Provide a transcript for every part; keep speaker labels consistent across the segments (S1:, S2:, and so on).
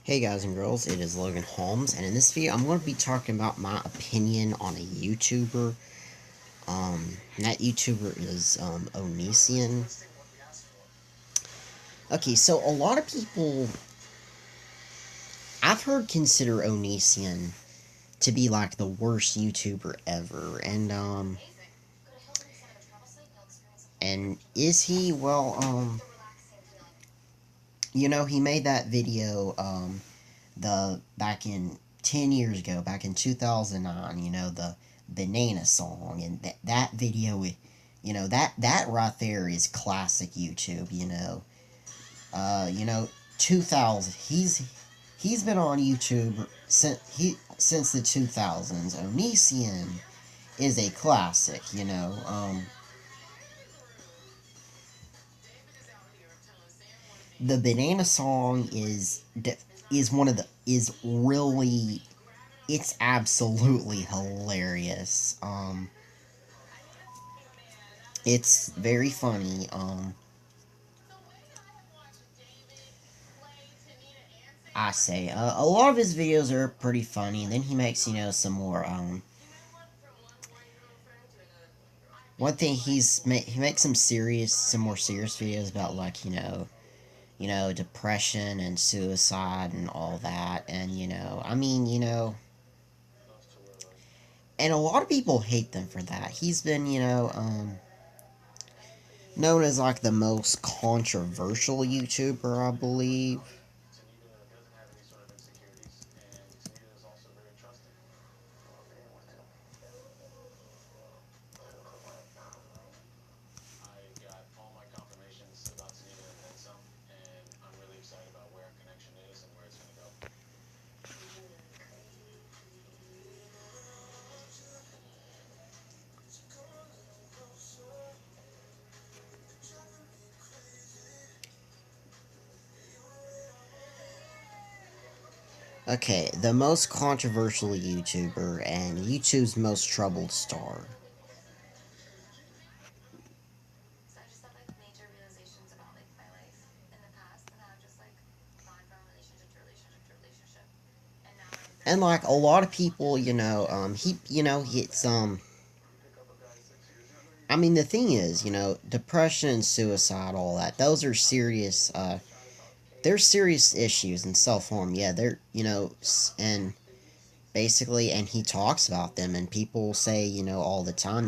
S1: Hey guys and girls, it is Logan Holmes, and in this video I'm going to be talking about my opinion on a YouTuber. That YouTuber is Onision. Okay, so a lot of people I've heard consider Onision to be like the worst YouTuber ever, and is he? Well, he made that video the back in 10 years ago, back in 2009, the banana song, and that video, that right there is classic YouTube. 2000, he's been on YouTube since the 2000s. Onision is a classic. The banana song is one of the is really, it's absolutely hilarious. It's very funny. I say a lot of his videos are pretty funny, and then he makes some more. One thing he makes some more serious videos about, like, depression and suicide and all that, and and a lot of people hate them for that. He's been known as like the most controversial YouTuber, I believe. Okay, the most controversial YouTuber and YouTube's most troubled star. And like a lot of people, it's I mean, the thing is, depression, suicide, all that, those are serious they're serious issues and self-harm. Yeah, they're, and basically, and he talks about them, and people say, all the time,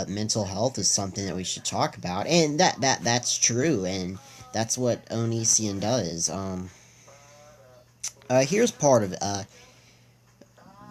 S1: mental health is something that we should talk about, and that's true, and that's what Onision does. Here's part of it.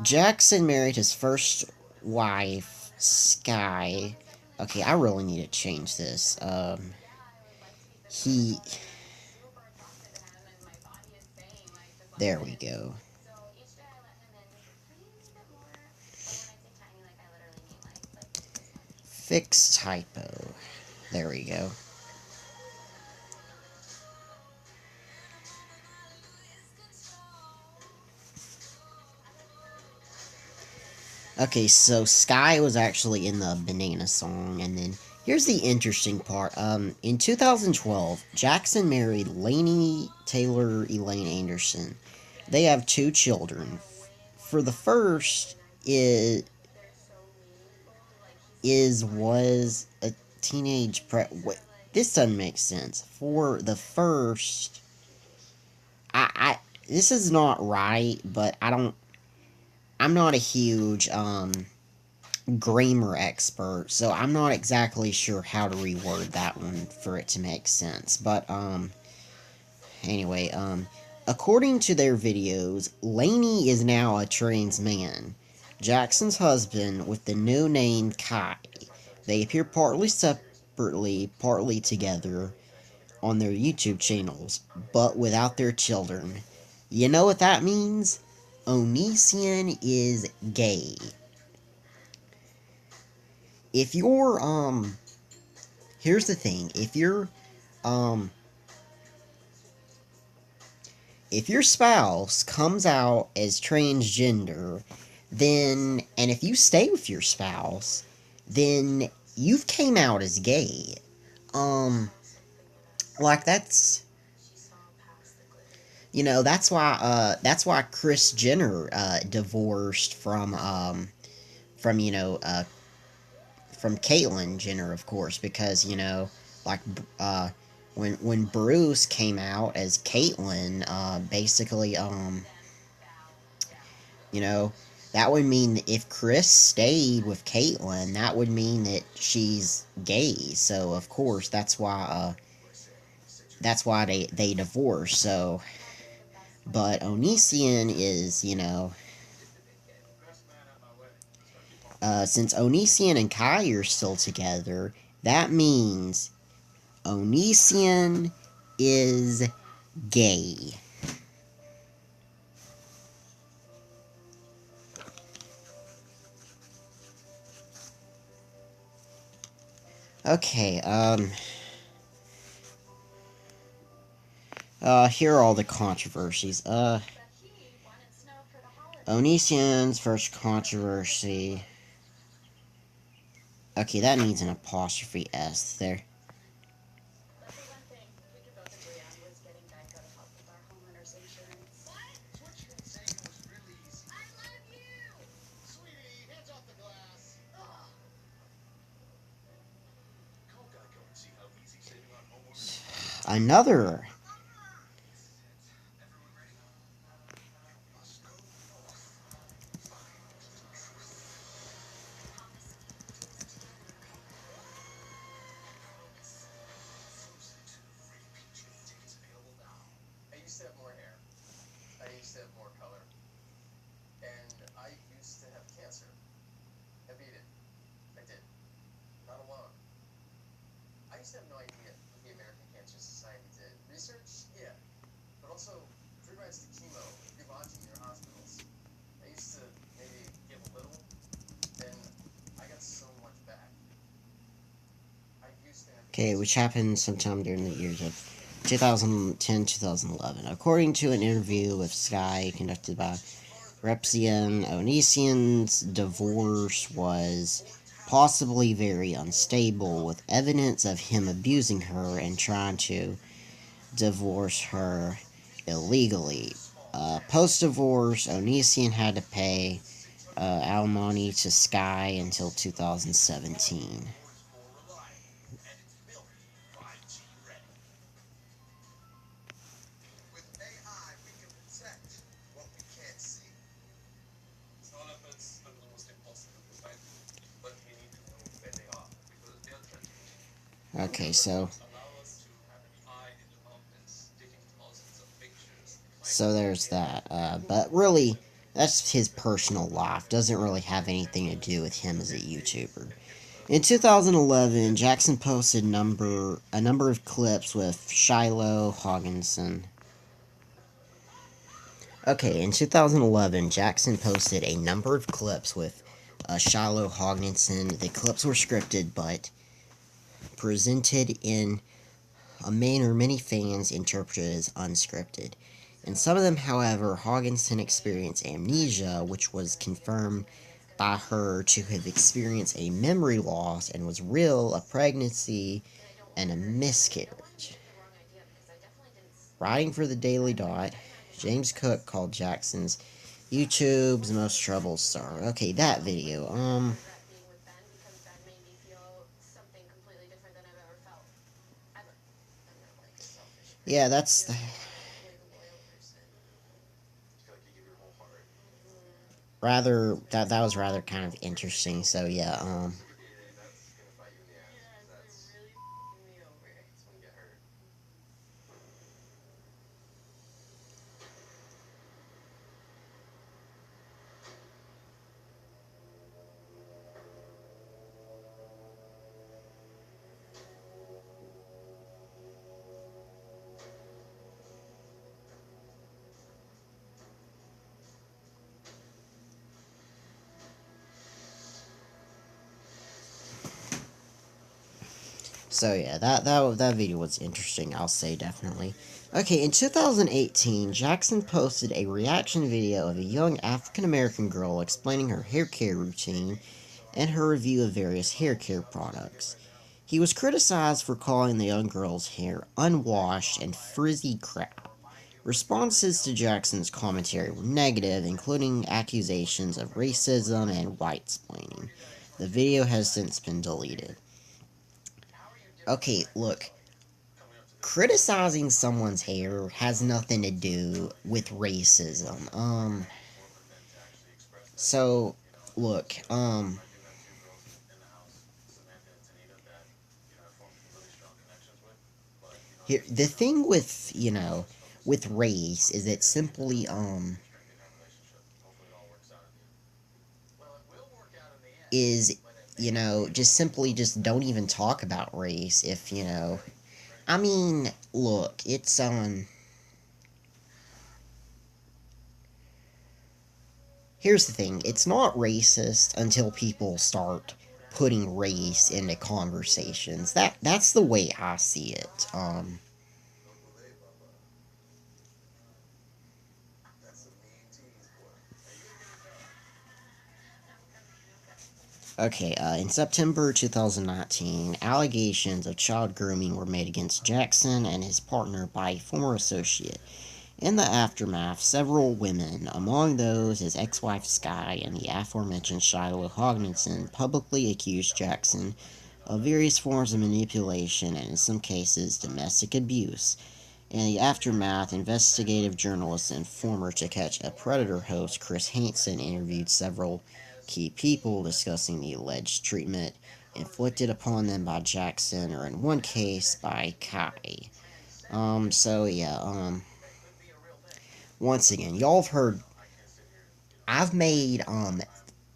S1: Jackson married his first wife, Sky. Okay, I really need to change this. He. There we go. Fix typo. There we go. Okay, so Sky was actually in the banana song, and then here's the interesting part. In 2012, Jackson married Lainey Taylor Elaine Anderson. They have two children. For the first was a teenage Wait, this doesn't make sense. For the first, I this is not right, but I'm not a huge grammar expert, so I'm not exactly sure how to reword that one for it to make sense. But anyway, according to their videos, Laney is now a trans man. Jackson's husband with the new name Kai. They appear partly separately, partly together on their YouTube channels, but without their children. You know what that means? Onision is gay. If you're here's the thing, um if your spouse comes out as transgender, then, and if you stay with your spouse, then you've came out as gay. Um like, That's why Chris Jenner divorced from from Caitlyn Jenner, of course, because like uh, when Bruce came out as Caitlyn, basically you know that would mean that if Chris stayed with Caitlyn, that would mean that she's gay. So of course that's why they divorced. So, but Onision is since Onision and Kai are still together, that means Onision is gay. Okay, here are all the controversies. Onision's first controversy. Okay, that needs an apostrophe S there. Another. Okay, which happened sometime during the years of 2010 2011. According to an interview with Sky conducted by Repsian, Onision's divorce was possibly very unstable, with evidence of him abusing her and trying to divorce her illegally. Post divorce, Onision had to pay alimony to Sky until 2017. Okay, so there's that. But really, that's his personal life. Doesn't really have anything to do with him as a YouTuber. In 2011, Jackson posted a number of clips with Shiloh Hogginson. Okay, in 2011, Jackson posted a number of clips with Shiloh Hogginson. The clips were scripted, but presented in a manner many fans interpreted as unscripted. In some of them, however, Hogginson experienced amnesia, which was confirmed by her to have experienced a memory loss and was real, a pregnancy, and a miscarriage. Writing for the Daily Dot, James Cook called Jackson's YouTube's most troubled star. Okay, that video. Yeah, that's rather that was rather kind of interesting. So yeah, so yeah, that video was interesting. I'll say definitely. Okay, in 2018, Jackson posted a reaction video of a young African American girl explaining her hair care routine and her review of various hair care products. He was criticized for calling the young girl's hair unwashed and frizzy crap, Responses to Jackson's commentary were negative, including accusations of racism and whitesplaining. The video has since been deleted. Okay, look. Criticizing someone's hair has nothing to do with racism. So, look, here, the thing with, with race is that simply, is, just simply just don't even talk about race if, I mean, look, it's, here's the thing, it's not racist until people start putting race into conversations. That's the way I see it. Okay, in September 2019, allegations of child grooming were made against Jackson and his partner by a former associate. In the aftermath, several women, among those his ex-wife Sky and the aforementioned Shiloh Hogninson, publicly accused Jackson of various forms of manipulation and, in some cases, domestic abuse. In the aftermath, investigative journalist and former To Catch a Predator host Chris Hansen interviewed several key people discussing the alleged treatment inflicted upon them by Jackson, or in one case, by Kai. So yeah, once again, y'all have heard, I've made,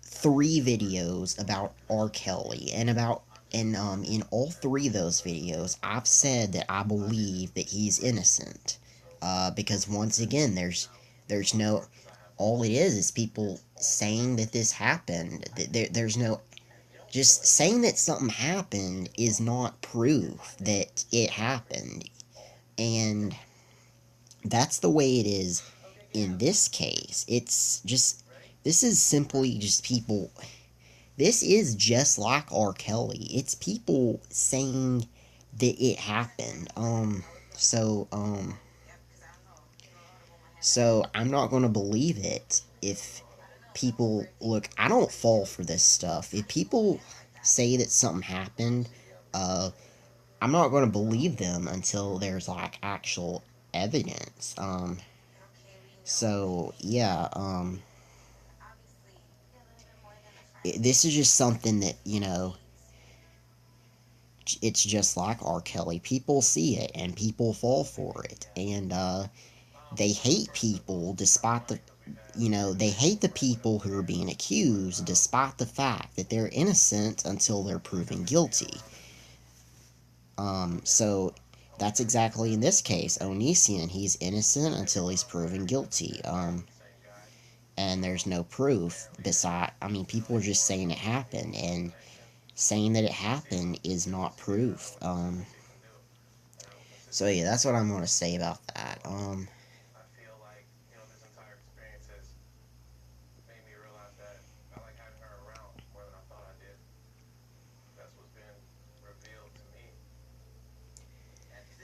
S1: 3 videos about R. Kelly, and in all 3 of those videos, I've said that I believe that he's innocent. Because once again, there's no, all it is people saying that this happened. There's no, just saying that something happened is not proof that it happened. And that's the way it is in this case. It's just, this is simply just people, this is just like R. Kelly. It's people saying that it happened. So, so I'm not gonna believe it if people, look, I don't fall for this stuff. If people say that something happened, uh, I'm not gonna believe them until there's like actual evidence. So yeah, this is just something that, it's just like R. Kelly. People see it and people fall for it, and they hate people despite the, they hate the people who are being accused despite the fact that they're innocent until they're proven guilty. So that's exactly in this case. Onision, he's innocent until he's proven guilty. And there's no proof beside, I mean, people are just saying it happened, and saying that it happened is not proof. So yeah, that's what I'm gonna say about that.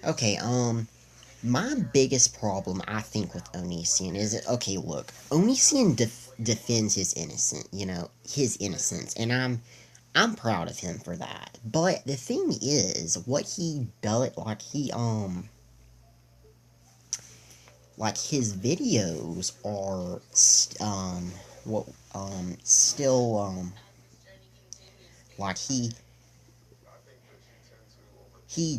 S1: Okay, my biggest problem, I think, with Onision is that, okay, look, Onision defends his his innocence, and I'm proud of him for that. But the thing is, what he does, like his videos are, what, still, like he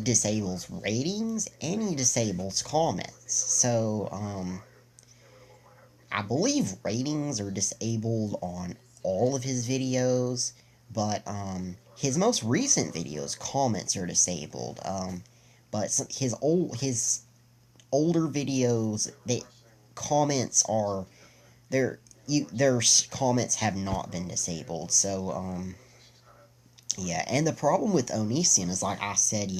S1: disables ratings and he disables comments. So, I believe ratings are disabled on all of his videos, but his most recent videos, comments are disabled. But his older videos, they comments are, their comments have not been disabled. So yeah, and the problem with Onision is, like I said,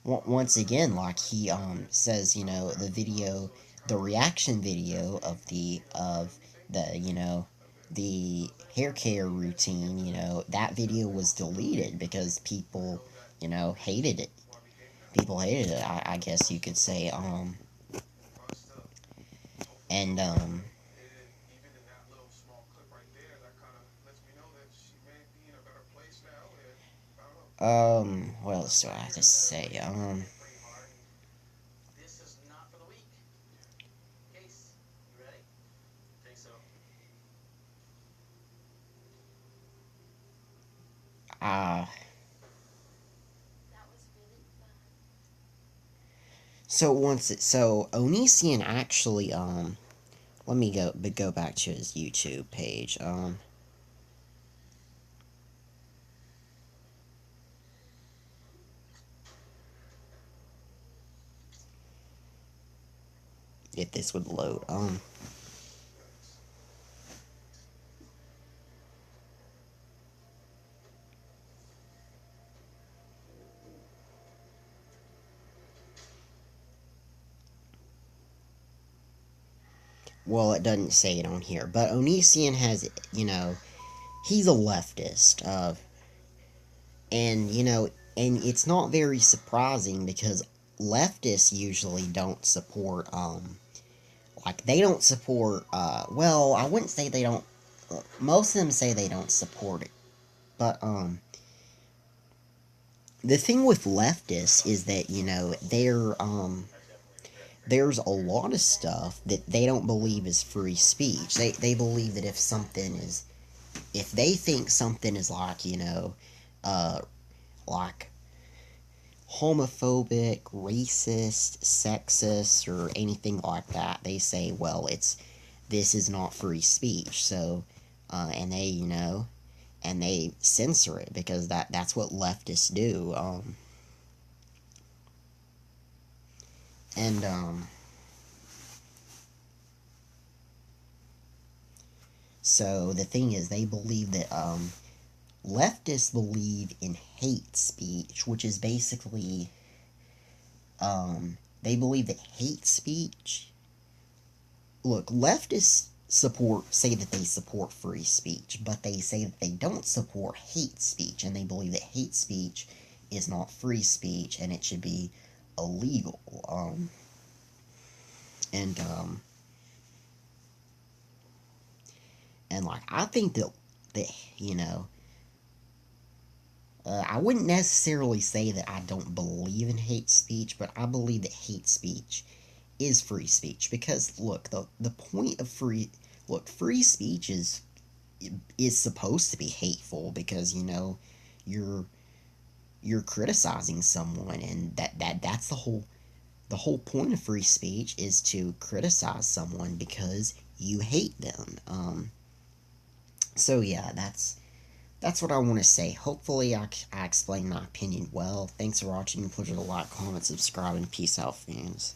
S1: once again, like he says, the reaction video of the the hair care routine, that video was deleted because people, hated it. People hated it. I guess you could say. And what else do I have to say? Uh, so Onision actually, let me go back to his YouTube page. If this would load, well, it doesn't say it on here, but Onision has, he's a leftist, and, and it's not very surprising because leftists usually don't support, like, they don't support, well, I wouldn't say they don't, most of them say they don't support it, but, the thing with leftists is that, there's a lot of stuff that they don't believe is free speech. They believe that if they think something is like, uh, like homophobic, racist, sexist, or anything like that, they say, well, this is not free speech. So, and and they censor it because that's what leftists do. And so the thing is, they believe that leftists believe in hate speech, which is basically they believe that hate speech. Look, leftists say that they support free speech, but they say that they don't support hate speech, and they believe that hate speech is not free speech and it should be illegal. And and like I think that you know I wouldn't necessarily say that I don't believe in hate speech, but I believe that hate speech is free speech because look, the point of free speech is supposed to be hateful because you're you're criticizing someone, and that's the whole point of free speech is to criticize someone because you hate them. So yeah, that's what I want to say. Hopefully, I explained my opinion well. Thanks for watching. Pleasure to like, comment, subscribe, and peace out, fans.